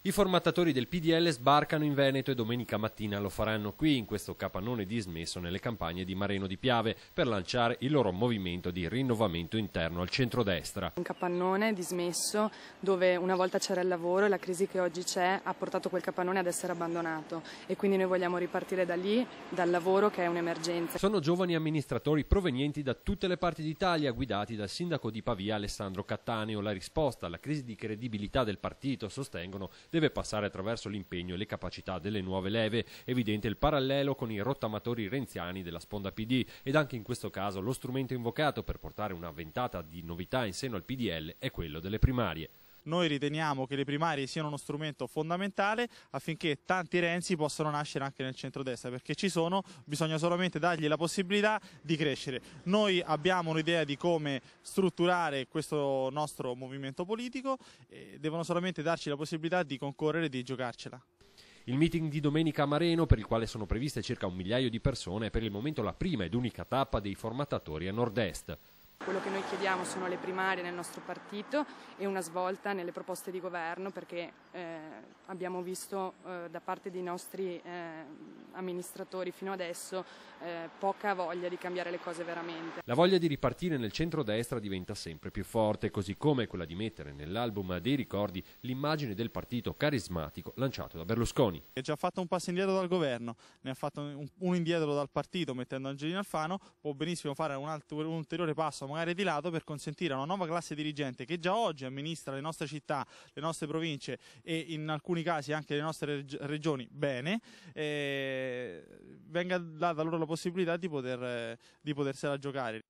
I formattatori del PDL sbarcano in Veneto e domenica mattina lo faranno qui, in questo capannone dismesso nelle campagne di Mareno di Piave, per lanciare il loro movimento di rinnovamento interno al centrodestra. Un capannone dismesso dove una volta c'era il lavoro e la crisi che oggi c'è ha portato quel capannone ad essere abbandonato e quindi noi vogliamo ripartire da lì, dal lavoro che è un'emergenza. Sono giovani amministratori provenienti da tutte le parti d'Italia, guidati dal sindaco di Pavia Alessandro Cattaneo. La risposta alla crisi di credibilità del partito, sostengono, deve passare attraverso l'impegno e le capacità delle nuove leve. Evidente il parallelo con i rottamatori renziani della sponda PD ed anche in questo caso lo strumento invocato per portare una ventata di novità in seno al PDL è quello delle primarie. Noi riteniamo che le primarie siano uno strumento fondamentale affinché tanti Renzi possano nascere anche nel centrodestra, perché ci sono, bisogna solamente dargli la possibilità di crescere. Noi abbiamo un'idea di come strutturare questo nostro movimento politico e devono solamente darci la possibilità di concorrere e di giocarcela. Il meeting di domenica a Mareno, per il quale sono previste circa 1 migliaio di persone, è per il momento la prima ed unica tappa dei formattatori a nord-est. Quello che noi chiediamo sono le primarie nel nostro partito e una svolta nelle proposte di governo, perché abbiamo visto da parte dei nostri amministratori fino adesso poca voglia di cambiare le cose veramente. La voglia di ripartire nel centrodestra diventa sempre più forte, così come quella di mettere nell'album dei ricordi l'immagine del partito carismatico lanciato da Berlusconi. Ha già fatto un passo indietro dal governo, ne ha fatto un indietro dal partito mettendo Angelino Alfano, può benissimo fare un ulteriore passo magari di lato per consentire a una nuova classe dirigente che già oggi amministra le nostre città, le nostre province e in alcuni casi anche le nostre regioni bene, venga data loro la possibilità di potersela giocare.